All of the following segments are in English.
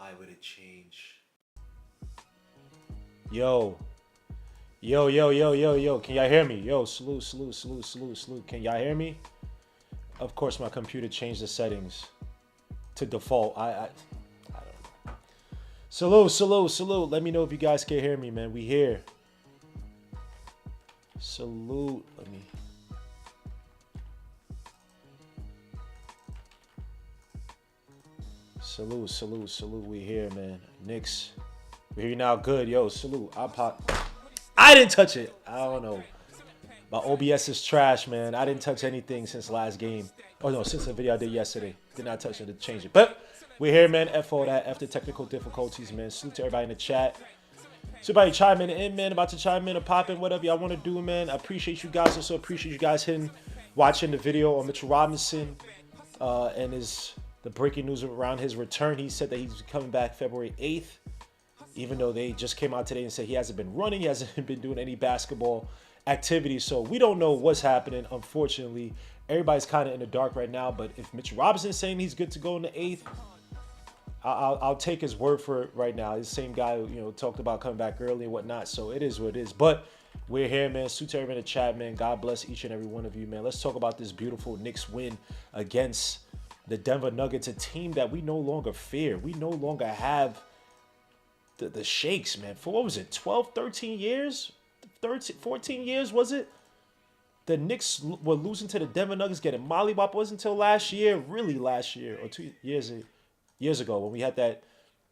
Why would it change? Yo, yo. Can y'all hear me? Yo, salute. Can y'all hear me? Of course, my computer changed the settings to default. I don't know. Salute. Let me know if you guys can hear me, man. We here. Salute. Let me. Salute. We here, man. Knicks. We hear you now. Good. Yo, salute. I didn't touch it. I don't know. My OBS is trash, man. I didn't touch anything since last game. Oh, no, since the video I did yesterday. Did not touch it to change it. But we're here, man. F all that. F the technical difficulties, man. Salute to everybody in the chat. So everybody chiming in, man. About to chime in or pop in, whatever y'all want to do, man. I appreciate you guys. Also appreciate you guys watching the video on Mitchell Robinson and the breaking news around his return. He said that he's coming back February 8th. Even though they just came out today and said he hasn't been running, he hasn't been doing any basketball activity. So we don't know what's happening, unfortunately. Everybody's kind of in the dark right now. But if Mitchell Robinson's saying he's good to go in the 8th, I'll take his word for it right now. He's the same guy who, talked about coming back early and whatnot. So it is what it is. But we're here, man. Salute to everyone in the chat, man. God bless each and every one of you, man. Let's talk about this beautiful Knicks win against the Denver Nuggets, a team that we no longer fear. We no longer have the shakes, man. For what was it, 12, 13 years? 14 years, was it? The Knicks were losing to the Denver Nuggets, getting mollywop. It wasn't until last year, really last year, or 2 years ago, when we had that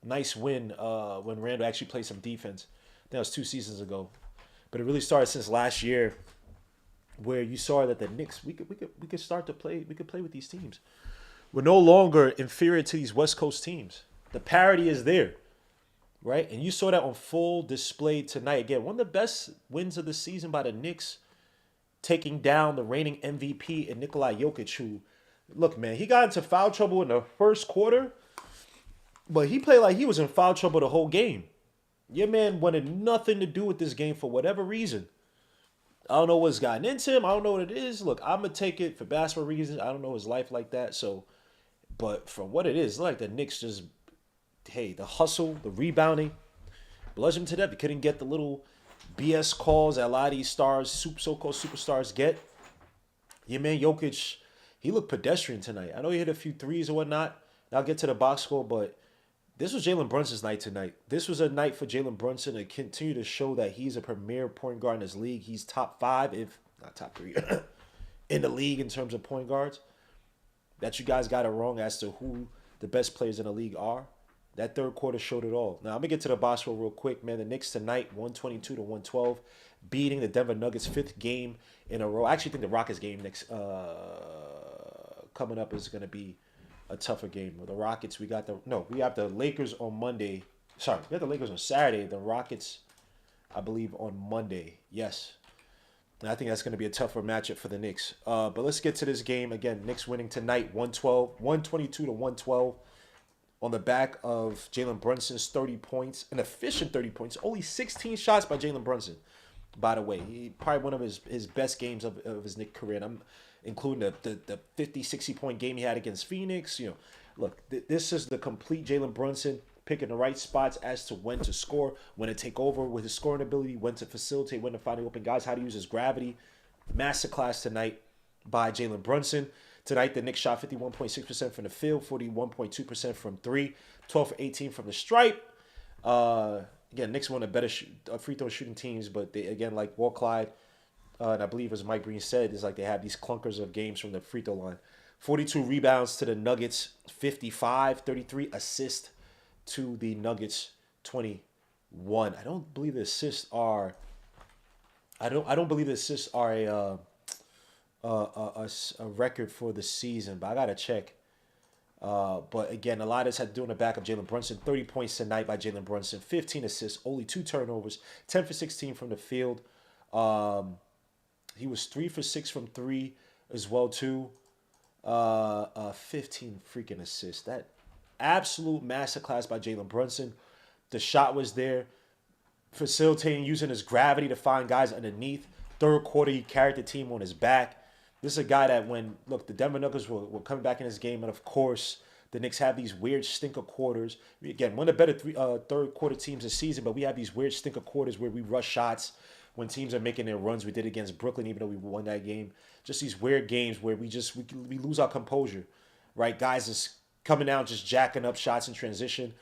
nice win when Randall actually played some defense. That was 2 seasons ago. But it really started since last year, where you saw that the Knicks, we could start to play. We could play with these teams. We're no longer inferior to these West Coast teams. The parity is there. Right? And you saw that on full display tonight. Again, one of the best wins of the season by the Knicks, taking down the reigning MVP and Nikola Jokic, who, look, man, he got into foul trouble in the first quarter, but he played like he was in foul trouble the whole game. Your man wanted nothing to do with this game for whatever reason. I don't know what's gotten into him. I don't know what it is. Look, I'm going to take it for basketball reasons. I don't know his life like that. So, but for what it is, like the Knicks just, hey, the hustle, the rebounding, bludgeoned to death. He couldn't get the little BS calls that a lot of these stars, so-called superstars, get. Your man Jokic, he looked pedestrian tonight. I know he hit a few threes or whatnot. I'll get to the box score, but this was Jalen Brunson's night tonight. This was a night for Jalen Brunson to continue to show that he's a premier point guard in this league. He's top 5, if not top 3, in the league in terms of point guards. That you guys got it wrong as to who the best players in the league are. That third quarter showed it all. Now, I'm going to get to the box score real quick, man. The Knicks tonight, 122-112, beating the Denver Nuggets' 5th game in a row. I actually think the Rockets game next coming up is going to be a tougher game. With the Rockets, we have the Lakers on Monday. Sorry, we have the Lakers on Saturday. The Rockets, I believe, on Monday. Yes. And I think that's going to be a tougher matchup for the Knicks. But let's get to this game. Again, Knicks winning tonight, 122-112. On the back of Jalen Brunson's 30 points, an efficient 30 points. Only 16 shots by Jalen Brunson, by the way. He probably one of his best games of his Knicks career. And I'm including the 50, 60-point game he had against Phoenix. Look, this is the complete Jalen Brunson, picking the right spots as to when to score, when to take over with his scoring ability, when to facilitate, when to find the open guys, how to use his gravity. Masterclass tonight by Jalen Brunson. Tonight, the Knicks shot 51.6% from the field, 41.2% from 3, 12 for 18 from the stripe. Again, Knicks one of the better free throw shooting teams, but they, again, like Walt Clyde, and I believe as Mike Breen said, is like they have these clunkers of games from the free throw line. 42 rebounds to the Nuggets, 55, 33 assists to the Nuggets, 21. I don't believe the assists are. I don't believe the assists are a record for the season, but I gotta check. But again, a lot of this had to do on the back of Jalen Brunson. 30 points tonight by Jalen Brunson, 15 assists, only 2 turnovers, 10 for 16 from the field. He was 3 for 6 from 3 as well too. 15 freaking assists. That absolute masterclass by Jalen Brunson. The shot was there, facilitating, using his gravity to find guys underneath. Third quarter, he carried the team on his back. This is a guy that the Denver Nuggets were coming back in this game, and of course, The Knicks have these weird stinker quarters. Again, one of the better third quarter teams this season, but we have these weird stinker quarters where we rush shots when teams are making their runs. We did against Brooklyn, even though we won that game. Just these weird games where we lose our composure, right? Guys is coming out just jacking up shots in transition.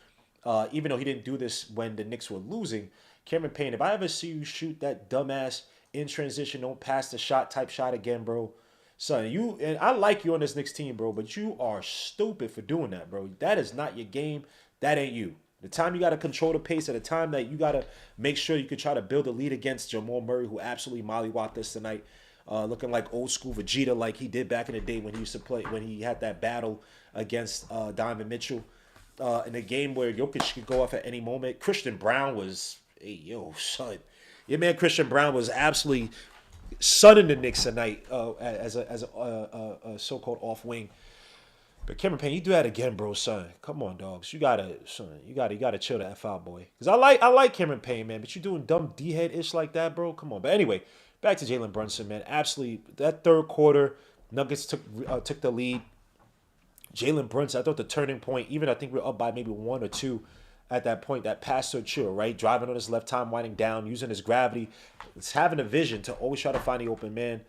Even though he didn't do this when the Knicks were losing, Cameron Payne, if I ever see you shoot that dumbass in transition, don't pass the shot type shot again, bro. Son, and I like you on this Knicks team, bro, but you are stupid for doing that, bro. That is not your game. That ain't you. The time you got to control the pace, at the time that you got to make sure you could try to build a lead against Jamal Murray, who absolutely mollywopped us tonight, looking like old school Vegeta, like he did back in the day when he used to play, when he had that battle against Donovan Mitchell in a game where Jokic could go off at any moment. Christian Brown was, hey, yo, son. Your man Christian Brown was absolutely sunning the Knicks tonight as a so-called off wing. But Cameron Payne, you do that again, bro, son. Come on, dogs. You gotta chill the F out, boy. Because I like Cameron Payne, man, but you doing dumb D-head ish like that, bro. Come on. But anyway, back to Jalen Brunson, man. Absolutely, that third quarter, Nuggets took the lead. Jalen Brunson, I thought the turning point, even I think we were up by maybe 1 or 2 at that point, that pass to Chill, right? Driving on his left time, winding down, using his gravity. It's having a vision to always try to find the open man.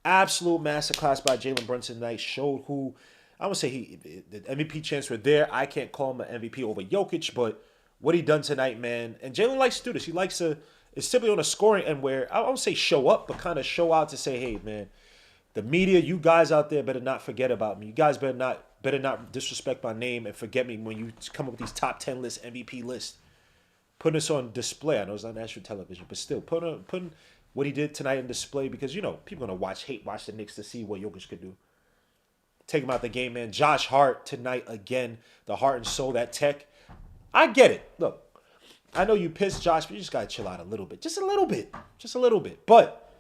Absolute masterclass by Jalen Brunson tonight. Showed who, I would say the MVP chance were there. I can't call him an MVP over Jokic, but what he done tonight, man. And Jalen likes to do this. He likes to, it's simply on a scoring end where, I won't say show up, but kind of show out to say, hey, man, the media, you guys out there better not forget about me. You guys better not disrespect my name and forget me when you come up with these top 10 lists, MVP lists. Putting this on display. I know it's on national television, but still putting what he did tonight in display because, you know, people are going to watch the Knicks to see what Jokic could do. Take him out the game, man. Josh Hart tonight again. The heart and soul, that tech. I get it. Look, I know you pissed, Josh, but you just got to chill out a little bit. Just a little bit. Just a little bit. But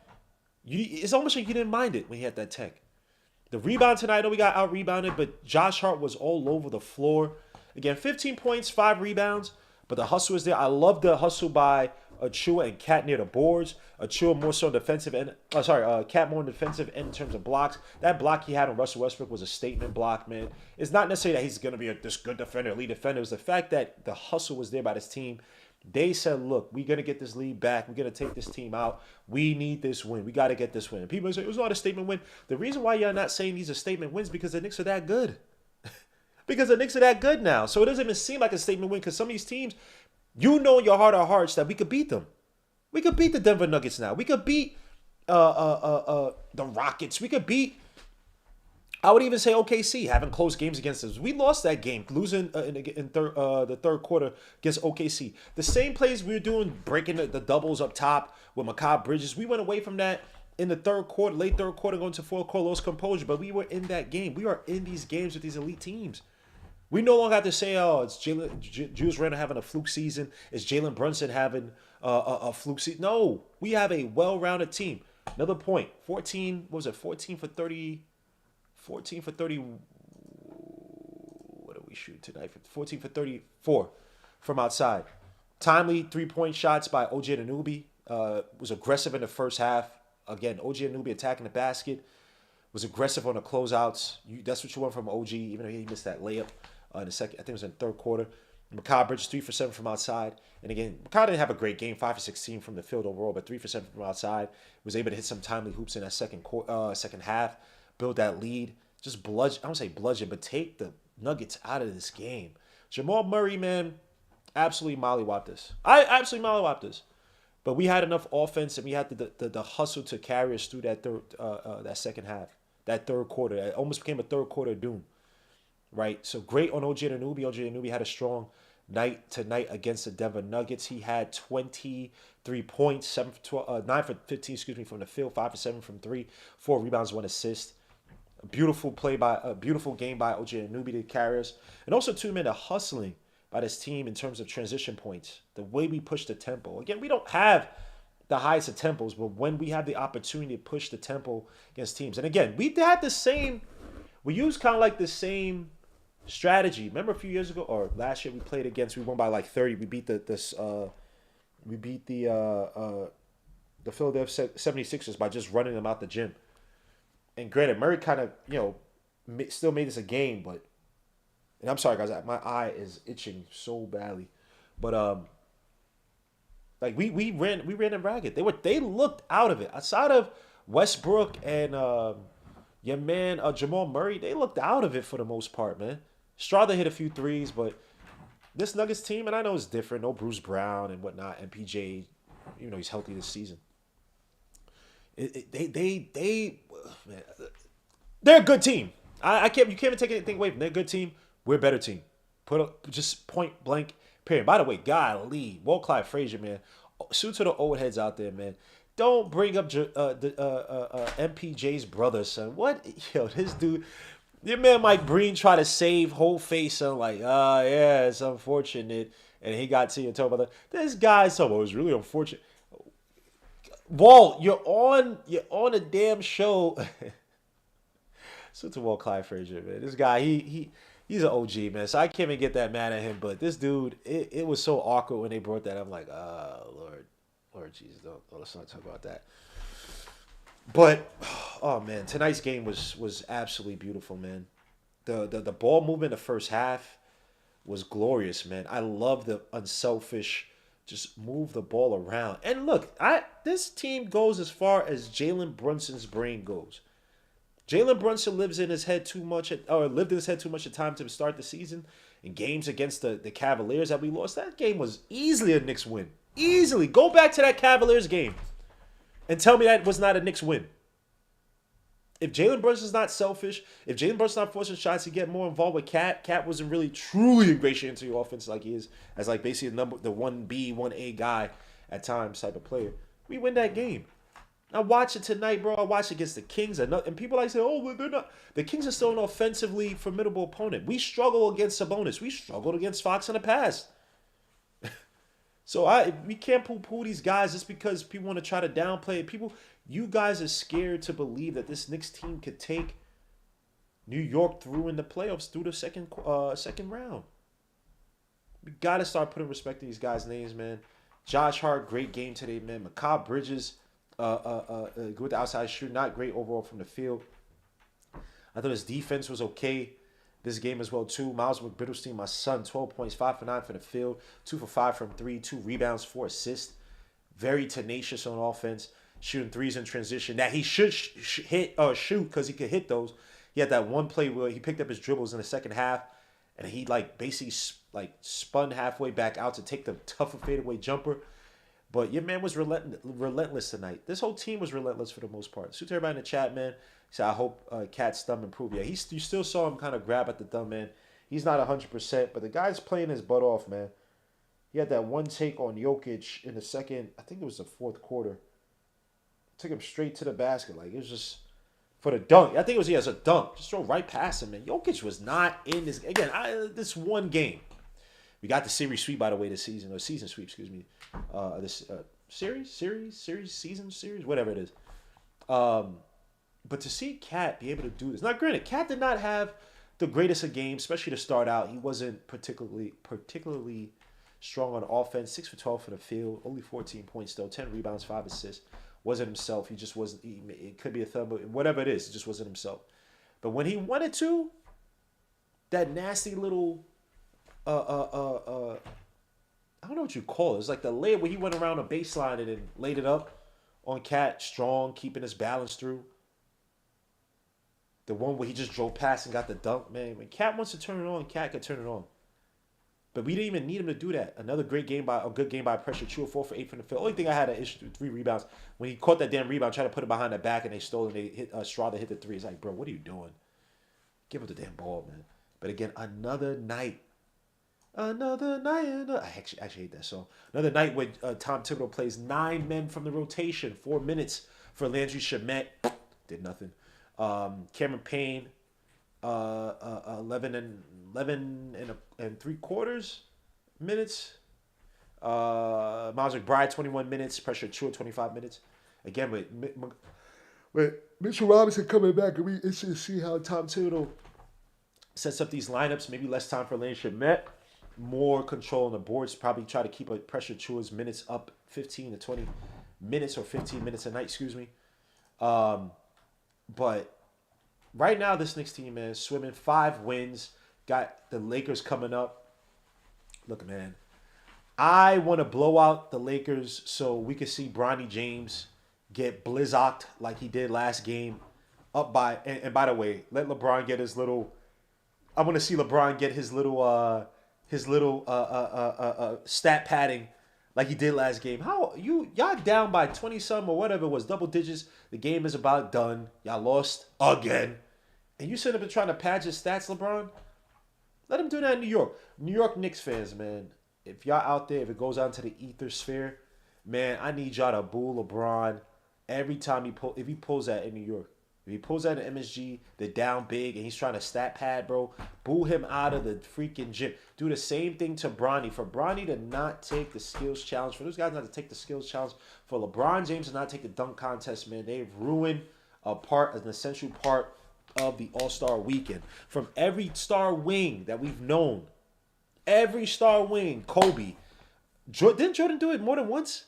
it's almost like you didn't mind it when he had that tech. The rebound tonight, I know we got out-rebounded, but Josh Hart was all over the floor. Again, 15 points, 5 rebounds, but the hustle is there. I love the hustle by Achua and Cat near the boards. Achua more so defensive end. Cat more defensive end in terms of blocks. That block he had on Russell Westbrook was a statement block, man. It's not necessarily that he's going to be this good defender, lead defender. It was the fact that the hustle was there by this team. They said, look, we're going to get this lead back. We're going to take this team out. We need this win. We got to get this win. And people say, it was not a statement win. The reason why you're not saying these are statement wins is because the Knicks are that good. Because the Knicks are that good now. So it doesn't even seem like a statement win because some of these teams, you know in your heart of hearts that we could beat them. We could beat the Denver Nuggets now. We could beat the Rockets. We could beat, I would even say OKC, having close games against us. We lost that game, losing in the third quarter against OKC. The same plays we were doing, breaking the doubles up top with Mikal Bridges. We went away from that in the third quarter, late third quarter, going to fourth quarter, lost composure. But we were in that game. We are in these games with these elite teams. We no longer have to say, oh, it's Julius Randle having a fluke season. It's Jalen Brunson having a fluke season. No, we have a well-rounded team. Another point, 14 for 30. 14 for 30. What did we shoot tonight? 14 for 34 from outside. Timely three-point shots by OG Anunoby. Was aggressive in the first half. Again, OG Anunoby attacking the basket. Was aggressive on the closeouts. That's what you want from OG, even though he missed that layup in the second. I think it was in the third quarter. Mikal Bridges 3 for 7 from outside. And again, Mikal didn't have a great game, 5 for 16 from the field overall, but 3 for 7 from outside. Was able to hit some timely hoops in that second half. Build that lead. Just bludgeon, I don't say bludgeon, but take the Nuggets out of this game. Jamal Murray, man, absolutely mollywopped this. I absolutely mollywopped this. But we had enough offense and we had the hustle to carry us through that second half, that third quarter. It almost became a third quarter doom, right? So great on OG Anunoby. OG Anunoby had a strong night tonight against the Denver Nuggets. He had 23 points, 9 for 15, from the field, 5 for 7 from 3, 4 rebounds, 1 assist. A beautiful game by OG Anunoby to carry us. And also, too, man, the hustling by this team in terms of transition points. The way we push the tempo. Again, we don't have the highest of tempos, but when we have the opportunity to push the tempo against teams. And again, we used kind of like the same strategy. Remember a few years ago, or last year we played against, we won by like 30. We beat the Philadelphia 76ers by just running them out the gym. And granted, Murray kind of, still made this a game, but And I'm sorry, guys. My eye is itching so badly. But like we ran them ragged. They looked out of it. Outside of Westbrook and your man Jamal Murray, they looked out of it for the most part, man. Strada hit a few threes, but this Nuggets team, and I know it's different. No Bruce Brown and whatnot, and PJ, he's healthy this season. Man, they're a good team. I can't. You can't even take anything away from them. They're a good team. We're a better team. Put up just point blank. Period. By the way, golly, Walt Clyde Frazier, man. Shoot to the old heads out there, man. Don't bring up MPJ's brother, son. What? Yo, this dude. Your man Mike Breen tried to save whole face, son. Like, yeah, it's unfortunate. And he got to you and told about that. This guy's talking about it's really unfortunate. Walt, you're on a damn show. So to Walt Clyde Frazier, man. This guy, he's an OG, man. So I can't even get that mad at him. But this dude, it was so awkward when they brought that. I'm like, Lord Jesus, don't let's not talk about that. But oh man, tonight's game was absolutely beautiful, man. The ball movement in the first half was glorious, man. I love the unselfish, just move the ball around. And look, this team goes as far as Jalen Brunson's brain goes. Jalen Brunson lived in his head too much at time to start the season. In games against the Cavaliers that we lost, that game was easily a Knicks win. Easily. Go back to that Cavaliers game and tell me that was not a Knicks win. If Jalen Brunson's not selfish, if Jalen Brunson's not forcing shots, he get more involved with Cat. Cat wasn't really truly ingratiated into the offense like he is as like basically the 1B, 1A guy at times type of player. We win that game. I watch it tonight, bro. I watched it against the Kings. And people like say, oh, they're not. The Kings are still an offensively formidable opponent. We struggle against Sabonis. We struggled against Fox in the past. So we can't poo-poo these guys just because people want to try to downplay it. You guys are scared to believe that this Knicks team could take New York through in the playoffs through the second round. We got to start putting respect to these guys' names, man. Josh Hart, great game today, man. Mikal Bridges, good with the outside shoot, not great overall from the field. I thought his defense was okay this game as well, too. Miles McBriddlestein, my son, 12 points, 5 for 9 for the field, 2 for 5 from 3, 2 rebounds, 4 assists. Very tenacious on offense, shooting threes in transition that he should shoot because he could hit those. He had that one play where he picked up his dribbles in the second half, and he basically spun halfway back out to take the tougher fadeaway jumper. But your man was relentless tonight. This whole team was relentless for the most part. So to everybody in the chat, man. So I hope Cat's thumb improved. Yeah, you still saw him kind of grab at the thumb, man. He's not 100%, but the guy's playing his butt off, man. He had that one take on Jokic in the second, I think it was the fourth quarter. Took him straight to the basket. Like, it was just for the dunk. I think it was a dunk. Just throw right past him, man. Jokic was not in this. Again, this one game. We got the series sweep, by the way, this season. Or season sweep, excuse me. This season, whatever it is. But to see Cat be able to do this. Now, granted, Cat did not have the greatest of games, especially to start out. He wasn't particularly strong on offense. 6 for 12 for the field. Only 14 points, though. 10 rebounds, 5 assists. Wasn't himself. He just wasn't. It could be a thumb, but whatever it is, it just wasn't himself. But when he wanted to, that nasty little, I don't know what you call it. It's like the layup where he went around a baseline and then laid it up on Cat, strong, keeping his balance through. The one where he just drove past and got the dunk, man. When Cat wants to turn it on, Cat can turn it on. But we didn't even need him to do that. Another good game by pressure. 2 or 4 for 8 from the field. Only thing I had an issue, 3 rebounds. When he caught that damn rebound, tried to put it behind the back, and they stole it. And they hit Strada hit the 3. It's like, bro, what are you doing? Give him the damn ball, man. But again, another night. Another night. I actually hate that song. Another night when Tom Thibodeau plays 9 men from the rotation. 4 minutes for Landry Shamet. Did nothing. Cameron Payne, 11 and 3/4 minutes. Miles McBride, 21 minutes. Pressure Chua, 25 minutes. Again, with Mitchell Robinson coming back, and we interested to see how Tom Thibodeau sets up these lineups. Maybe less time for Landry Shamet. More control on the boards. Probably try to keep a pressure Chua's minutes up 15 to 20 minutes or 15 minutes a night, excuse me. But right now, this Knicks team is swimming 5 wins, Got the Lakers coming up. Look, man, I want to blow out the Lakers so we can see Bronny James get blizzocked like he did last game. Up by and by the way, let LeBron get his little. I want to see LeBron get his little stat padding like he did last game. How y'all down by 20 some or whatever it was, double digits. The game is about done. Y'all lost again, and you sitting up and trying to pad your stats, LeBron. Let him do that in New York. New York Knicks fans, man. If y'all out there, if it goes out into the ether sphere, man, I need y'all to boo LeBron every time if he pulls that in New York. If he pulls out an MSG, they're down big, and he's trying to stat pad, bro. Boo him out of the freaking gym. Do the same thing to Bronny. For Bronny to not take the skills challenge, for those guys not to take the skills challenge, for LeBron James to not take the dunk contest, man, they've ruined an essential part of the All-Star weekend. From every star wing that we've known, every star wing, Kobe. Didn't Jordan do it more than once?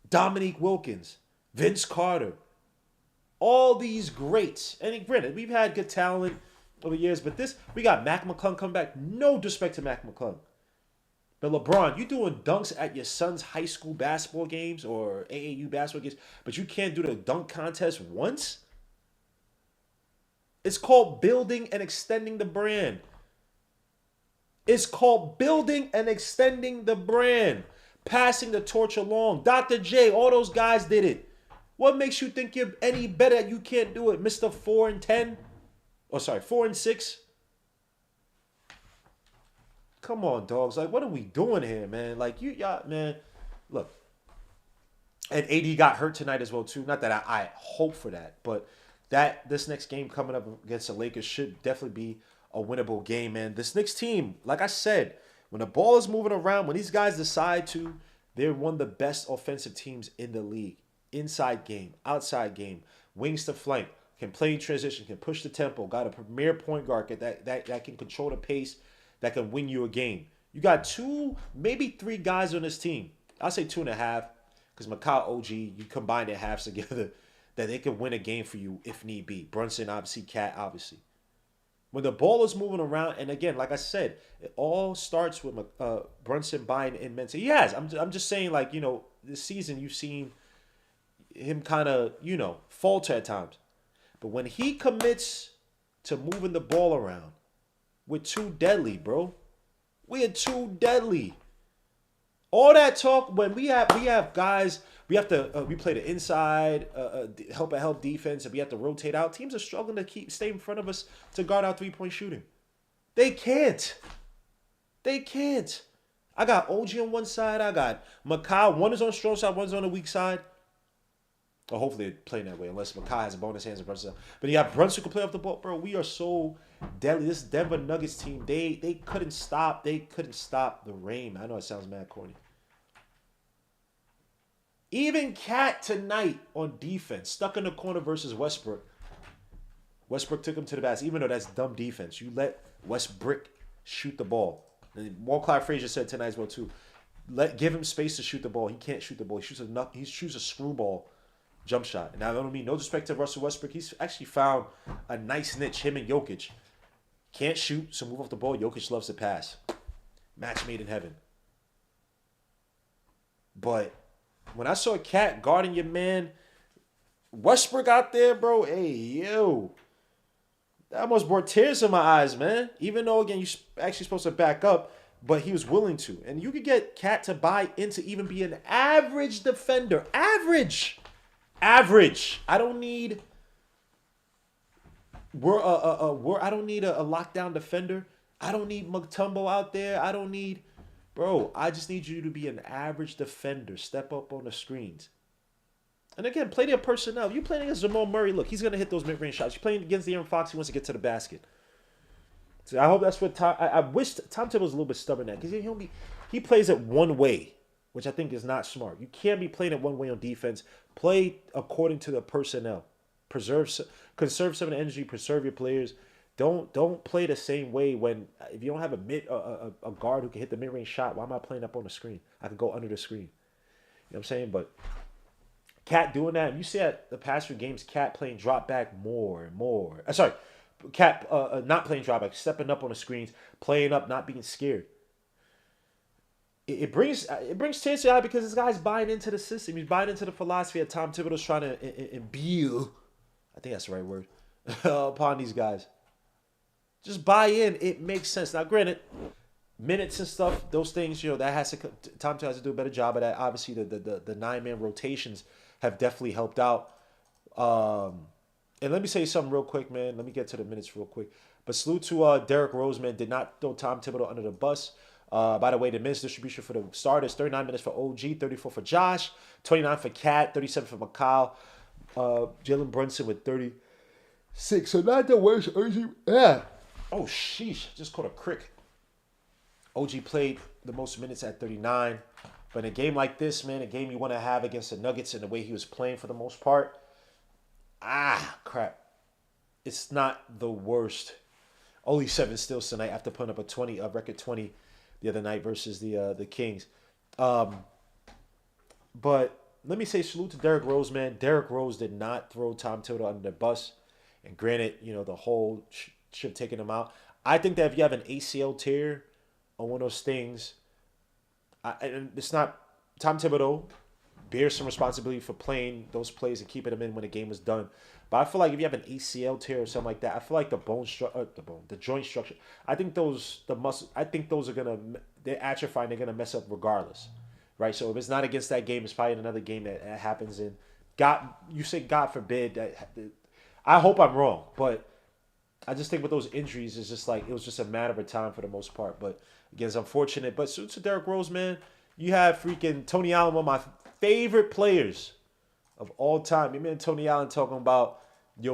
Dominique Wilkins, Vince Carter. All these greats. And granted, we've had good talent over the years, but we got Mac McClung come back. No disrespect to Mac McClung. But LeBron, you doing dunks at your son's high school basketball games or AAU basketball games, but you can't do the dunk contest once? It's called building and extending the brand. It's called building and extending the brand. Passing the torch along. Dr. J, all those guys did it. What makes you think you're any better that you can't do it, Mr. 4 and 10? Oh, sorry, 4 and 6? Come on, dogs. Like, what are we doing here, man? Like, y'all, man. Look. And AD got hurt tonight as well, too. Not that I hope for that, but this next game coming up against the Lakers should definitely be a winnable game, man. This Knicks team, like I said, when the ball is moving around, when these guys decide to, they're one of the best offensive teams in the league. Inside game, outside game, wings to flank, can play in transition, can push the tempo, got a premier point guard that can control the pace, that can win you a game. You got 2, maybe 3 guys on this team. I'll say 2.5, because Mikal, OG, you combine their halves together, that they can win a game for you if need be. Brunson, obviously, Cat, obviously. When the ball is moving around, and again, like I said, it all starts with Brunson buying in mentally. He has. I'm just saying, like, this season you've seen him kind of, falter at times. But when he commits to moving the ball around, we're too deadly, bro. We are too deadly. All that talk when we have guys, we play the inside, help defense, and we have to rotate out. Teams are struggling to stay in front of us to guard our 3-point shooting. They can't. I got OG on one side. I got Mikal. One is on the strong side. One's on the weak side. Or hopefully they're playing that way, unless Mikal has a bonus hands and Brunson. But you have Brunson who can play off the ball, bro. We are so deadly. This Denver Nuggets team, they couldn't stop. They couldn't stop the rain. I know it sounds mad corny. Even Cat tonight on defense, stuck in the corner versus Westbrook. Westbrook took him to the basket, even though that's dumb defense. You let Westbrook shoot the ball. And Clyde Frazier said tonight as well too. Give him space to shoot the ball. He can't shoot the ball. He shoots a screwball jump shot. And I don't mean no disrespect to Russell Westbrook. He's actually found a nice niche. Him and Jokic can't shoot, so move off the ball. Jokic loves to pass. Match made in heaven. But when I saw Cat guarding your man Westbrook out there, bro, hey, yo. That almost brought tears to my eyes, man. Even though, again, you're actually supposed to back up, but he was willing to. And you could get Cat to buy into even be an average defender. Average. I don't need I don't need a lockdown defender. I don't need Mutombo out there. I just need you to be an average defender. Step up on the screens. And again, play their personnel. You playing against Jamal Murray, look, he's going to hit those mid-range shots. You're playing against De'Aaron Fox, he wants to get to the basket. So I hope that's what I wish Tom Thibodeau was a little bit stubborn at, because he plays it one way, which I think is not smart. You can't be playing it one way on defense. Play according to the personnel. Conserve some of the energy. Preserve your players. Don't play the same way when if you don't have a guard who can hit the mid-range shot. Why am I playing up on the screen? I can go under the screen. You know what I'm saying? But Cat doing that. You see at the past few games, Cat playing drop back more and more. not playing drop back, stepping up on the screens, playing up, not being scared. It brings tears to the eye because this guy's buying into the system. He's buying into the philosophy that Tom Thibodeau's trying to imbue. I think that's the right word upon these guys. Just buy in. It makes sense. Now, granted, minutes and stuff, those things, that has to Tom has to do a better job of that. Obviously, the 9-man rotations have definitely helped out. And let me say something real quick, man. Let me get to the minutes real quick. But salute to Derrick Rose, man. Did not throw Tom Thibodeau under the bus. By the way, the minutes distribution for the starters: 39 minutes for OG, 34 for Josh, 29 for Cat, 37 for McCall. Jalen Brunson with 36. So not the worst. OG, yeah. Oh, sheesh. Just caught a crick. OG played the most minutes at 39. But in a game like this, man, a game you want to have against the Nuggets and the way he was playing for the most part, crap. It's not the worst. Only 7 steals tonight after putting up a record 20 the other night versus the Kings. But let me say salute to Derrick Rose, man. Derrick Rose did not throw Tom Thibodeau under the bus. And granted, the whole ship taking him out. I think that if you have an ACL tear on one of those things, and it's not Tom Thibodeau bears some responsibility for playing those plays and keeping them in when the game was done. But I feel like if you have an ACL tear or something like that, I feel like the joint structure. I think those are they're atrophying. They're gonna mess up regardless, right? So if it's not against that game, it's probably another game that happens. And God forbid that. I hope I'm wrong, but I just think with those injuries, it's just like it was just a matter of time for the most part. But again, it's unfortunate. But to Derrick Rose, man, you have freaking Tony Allen, one of my favorite players of all time. Your man Tony Allen talking about,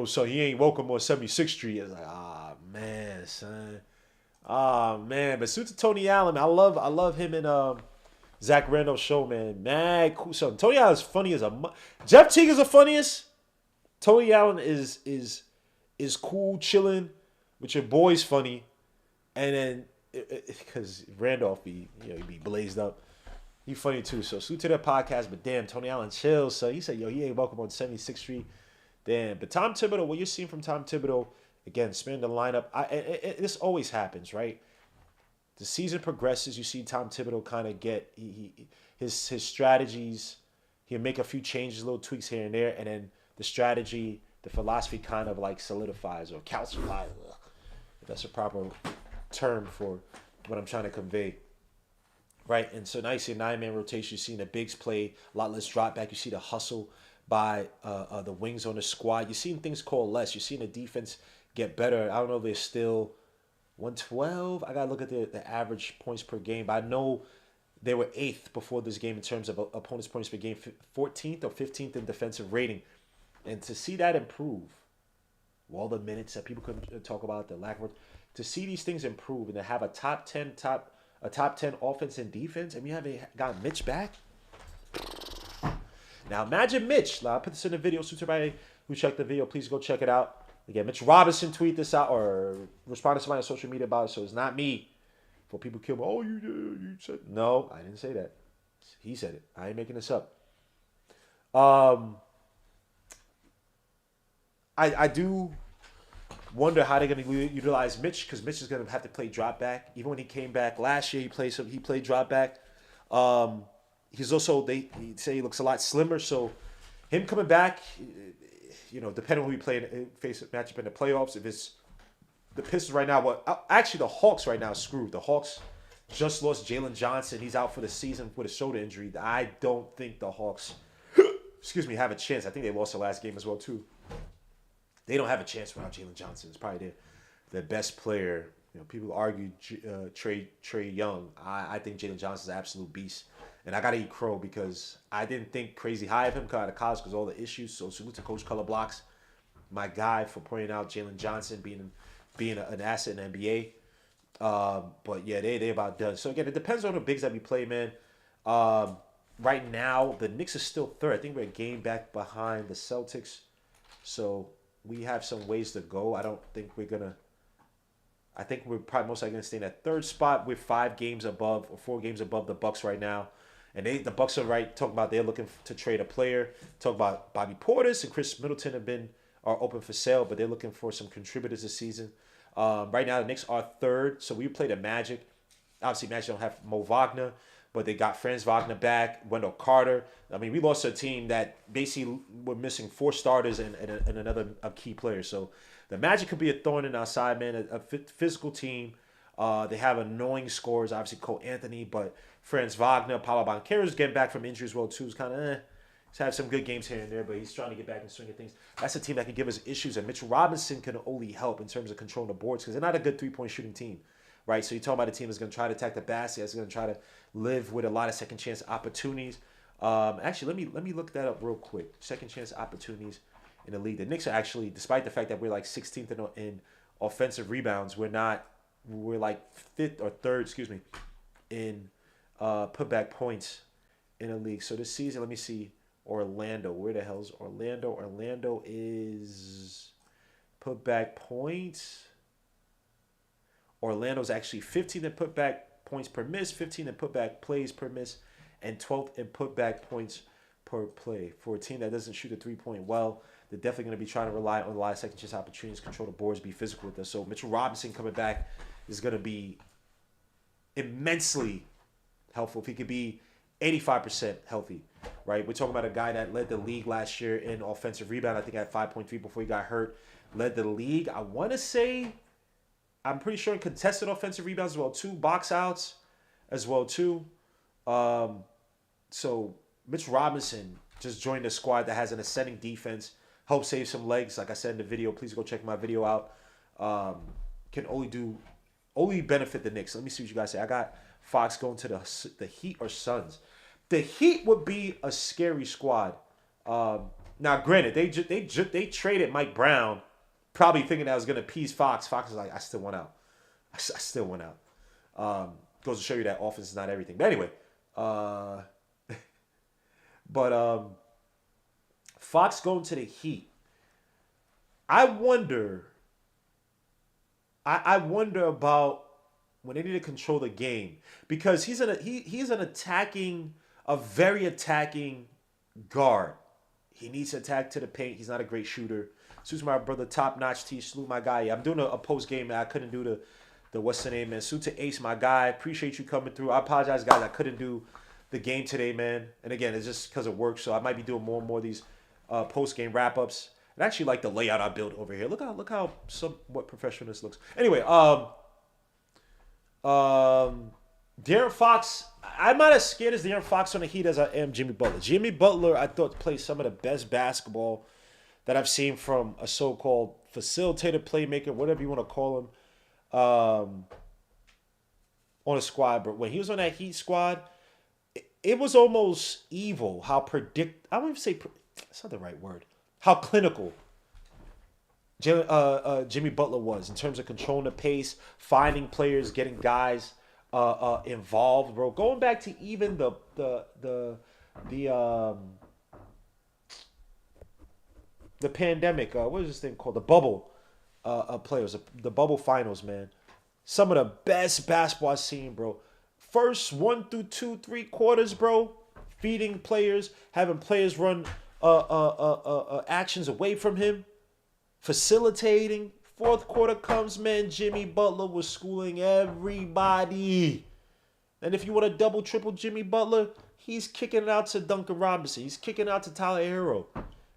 so he ain't welcome on 76th Street. It's like, man, son. Man. But suit to Tony Allen, man. I love him and Zach Randolph's show, man. Man, cool. So Tony Allen's funny as Jeff Teague is the funniest. Tony Allen is cool, chilling with your boys, funny, and then because Randolph he be blazed up. He funny too. So salute to that podcast. But damn, Tony Allen chills. So he said, he ain't welcome on 76th Street. Damn. But Tom Thibodeau, what you're seeing from Tom Thibodeau, again, spanning the lineup. This always happens, right? The season progresses. You see Tom Thibodeau kind of get his strategies. He'll make a few changes, little tweaks here and there, and then the strategy, the philosophy kind of like solidifies or calcifies, if that's a proper term for what I'm trying to convey. Right, and so now you see a 9-man rotation. You see the bigs play a lot less drop back. You see the hustle by the wings on the squad. You're seeing things coalesce. You're seeing the defense get better. I don't know if they're still 112. I gotta look at the average points per game. But I know they were 8th before this game in terms of opponents' points per game, 14th or 15th in defensive rating. And to see that improve, all the minutes that people couldn't talk about, the lack of, to see these things improve and to have a top 10 offense and defense, and you haven't got Mitch back. Now imagine Mitch. I'll put this in the video, so everybody who checked the video, please go check it out. Again, Mitch Robinson tweet this out or respond to somebody on social media about it, so it's not me. For people kill me, you said no, I didn't say that. He said it. I ain't making this up. I do wonder how they're going to utilize Mitch, because Mitch is going to have to play drop back. Even when he came back last year, he played drop back. He's also, they say he looks a lot slimmer, so him coming back, depending on who he face a matchup in the playoffs, if it's the Pistons right now, actually the Hawks right now is screwed. The Hawks just lost Jalen Johnson. He's out for the season with a shoulder injury. I don't think the Hawks, have a chance. I think they lost the last game as well, too. They don't have a chance without Jalen Johnson. It's probably their best player. People argue Trae Young. I think Jalen Johnson's an absolute beast. And I got to eat crow because I didn't think crazy high of him out of college because of all the issues. So salute to Coach Color Blocks, my guy, for pointing out Jalen Johnson being an asset in the NBA. But yeah, they about done. So again, it depends on the bigs that we play, man. Right now, the Knicks are still 3rd. I think we're a game back behind the Celtics. So we have some ways to go. I think we're probably most likely going to stay in that 3rd spot. We're 4 games above the Bucks right now. And the Bucks are talking about they're looking to trade a player. Talk about Bobby Portis and Chris Middleton are open for sale, but they're looking for some contributors this season. Right now, the Knicks are third, so we play the Magic. Obviously, Magic don't have Mo Wagner, but they got Franz Wagner back, Wendell Carter. I mean, we lost a team that basically were missing 4 starters and another a key player. So the Magic could be a thorn in our side, man. A physical team. They have annoying scores, obviously Cole Anthony, but Franz Wagner, Paulo Banchero's getting back from injury as well too. He's kind of He's had some good games here and there, but he's trying to get back in the swing of things. That's a team that can give us issues, and Mitchell Robinson can only help in terms of controlling the boards because they're not a good 3-point shooting team, right? So you're talking about a team that's going to try to attack the basket, that's going to try to live with a lot of second chance opportunities. Actually, let me look that up real quick. Second chance opportunities in the league. The Knicks are actually, despite the fact that we're like 16th in offensive rebounds, we're like 5th or 3rd, in putback points in the league. So this season, let me see. Orlando. Where the hell's Orlando? Orlando is putback points. Orlando's actually 15th in putback points per miss, 15th in putback plays per miss, and 12th in putback points per play. For a team that doesn't shoot a 3-point well, they're definitely going to be trying to rely on a lot of second chance opportunities, control the boards, be physical with us. So Mitchell Robinson coming back is going to be immensely helpful. If he could be 85% healthy, right? We're talking about a guy that led the league last year in offensive rebound. I think at 5.3 before he got hurt. Led the league. I want to say, I'm pretty sure in contested offensive rebounds as well too. Box outs as well too. So Mitch Robinson just joined a squad that has an ascending defense. Help save some legs. Like I said in the video, please go check my video out. Can only benefit the Knicks. Let me see what you guys say. I got Fox going to the Heat or Suns. The Heat would be a scary squad. Now, granted, they traded Mike Brown, probably thinking that was going to appease Fox. Fox is like, I still want out. I still want out. Goes to show you that offense is not everything. But anyway, Fox going to the Heat. I wonder about when they need to control the game, because he's a very attacking guard. He needs to attack to the paint. He's not a great shooter. Suits my brother, top notch T. Salute my guy. Yeah, I'm doing a post game, man. I couldn't do the what's the name, man. Suit to Ace, my guy. Appreciate you coming through. I apologize, guys. I couldn't do the game today, man. And again, it's just because of work, so I might be doing more and more of these post game wrap ups. And I actually like the layout I built over here. Look how somewhat professional this looks. Anyway, De'Aaron Fox, I'm not as scared as De'Aaron Fox on the Heat as I am Jimmy Butler. Jimmy Butler, I thought, played some of the best basketball that I've seen from a so-called facilitator, playmaker, whatever you want to call him, on a squad. But when he was on that Heat squad, it was almost evil how I wouldn't even say, that's not the right word, how clinical Jimmy Butler was in terms of controlling the pace, finding players, getting guys involved, bro. Going back to even the pandemic, what is this thing called? The bubble players, the bubble finals, man. Some of the best basketball I've seen, bro. First 1 through 2, 3 quarters, bro. Feeding players, having players run actions away from him. Facilitating. Fourth quarter comes, man. Jimmy Butler was schooling everybody. And if you want to double, triple Jimmy Butler, he's kicking it out to Duncan Robinson. He's kicking it out to Tyler Hero.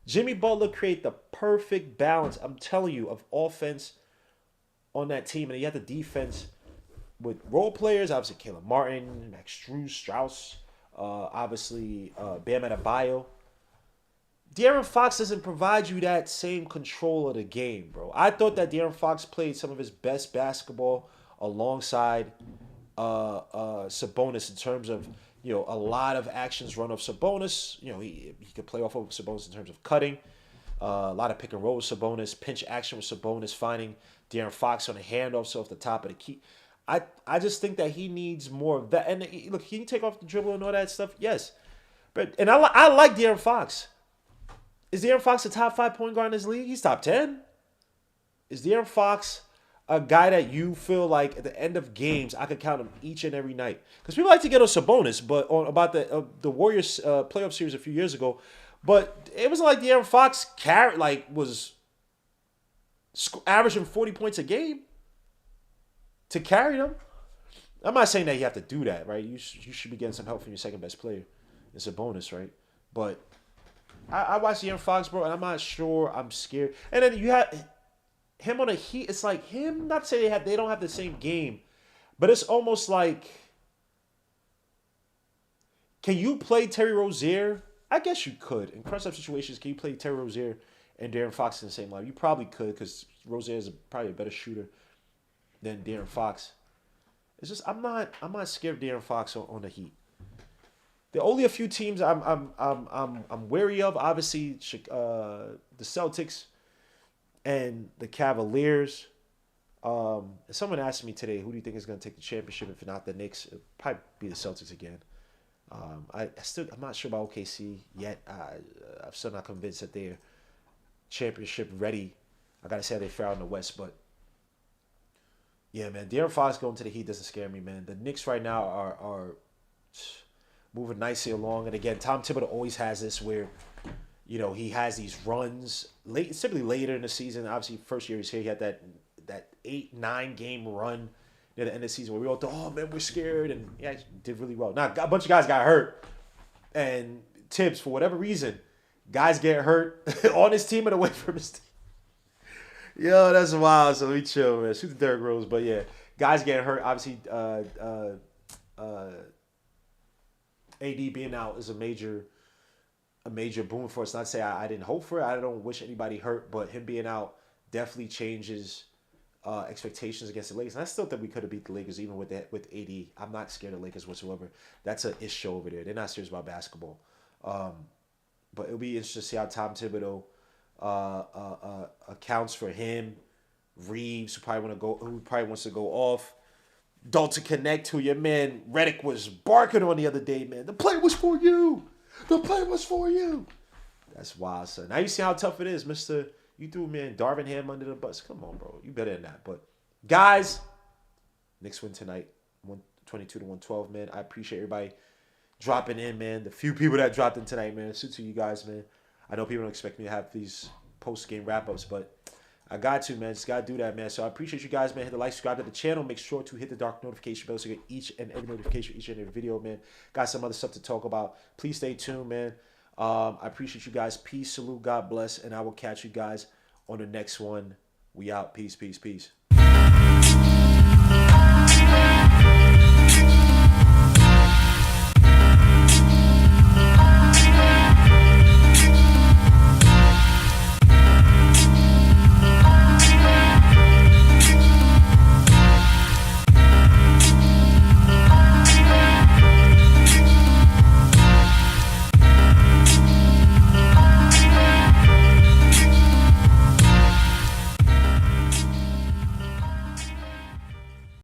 Jimmy Butler created the perfect balance, I'm telling you, of offense on that team. And he had the defense with role players. Obviously, Caleb Martin, Max Strus, obviously, Bam Adebayo. De'Aaron Fox doesn't provide you that same control of the game, bro. I thought that De'Aaron Fox played some of his best basketball alongside Sabonis in terms of, a lot of actions run off Sabonis. He could play off of Sabonis in terms of cutting. A lot of pick and roll with Sabonis, pinch action with Sabonis, finding De'Aaron Fox on the handoffs off the top of the key. I just think that he needs more of that. And look, he can take off the dribble and all that stuff, yes. And I like De'Aaron Fox. Is De'Aaron Fox a top 5 point guard in this league? He's top 10. Is De'Aaron Fox a guy that you feel like at the end of games I could count him each and every night? Because people like to get on Sabonis, but about the Warriors playoff series a few years ago, but it wasn't like De'Aaron Fox was averaging 40 points a game to carry them. I'm not saying that you have to do that, right? You should be getting some help from your second best player. It's a bonus, right? But I watched De'Aaron Fox, bro, and I'm not sure. I'm scared. And then you have him on the Heat. It's like him. Not to say they don't have the same game, but it's almost like, can you play Terry Rozier? I guess you could. In crunch-up situations, can you play Terry Rozier and De'Aaron Fox in the same line? You probably could, because Rozier is probably a better shooter than De'Aaron Fox. It's just I'm not scared of De'Aaron Fox on the Heat. There are only a few teams I'm wary of. Obviously, the Celtics and the Cavaliers. Someone asked me today, who do you think is going to take the championship if not the Knicks? It'll probably be the Celtics again. I'm not sure about OKC yet. I'm still not convinced that they're championship ready. I gotta say they fell out in the West, but yeah, man, De'Aaron Fox going to the Heat doesn't scare me, man. The Knicks right now are moving nicely along, and again, Tom Thibodeau always has this where, he has these runs late, simply later in the season. Obviously, first year he's here, he had that 8-9 game run near the end of the season where we all thought, oh man, we're scared, and yeah, he did really well. Now a bunch of guys got hurt, and Tibbs, for whatever reason, guys get hurt on his team and away from his team. Yo, that's wild. So we chill, man. Shoot the Derrick Rose, but yeah, guys getting hurt. Obviously, AD being out is a major boom for us. Not to say I didn't hope for it. I don't wish anybody hurt, but him being out definitely changes expectations against the Lakers. And I still think we could have beat the Lakers even with AD. I'm not scared of the Lakers whatsoever. That's an issue over there. They're not serious about basketball. But it'll be interesting to see how Tom Thibodeau accounts for him. Reeves, who probably wants to go off. Dalton Connect, who your man Redick was barking on the other day, man. The play was for you. The play was for you. That's wild, son. Now you see how tough it is, Mister. You threw man Darvin Ham under the bus. Come on, bro. You better than that. But guys, Knicks win tonight, 122-112, man. I appreciate everybody dropping in, man. The few people that dropped in tonight, man. Salute to you guys, man. I know people don't expect me to have these post-game wrap-ups, but I got to, man. Just got to do that, man. So I appreciate you guys, man. Hit the like, subscribe to the channel. Make sure to hit the dark notification bell so you get each and every notification, each and every video, man. Got some other stuff to talk about. Please stay tuned, man. I appreciate you guys. Peace, salute, God bless, and I will catch you guys on the next one. We out. Peace, peace, peace.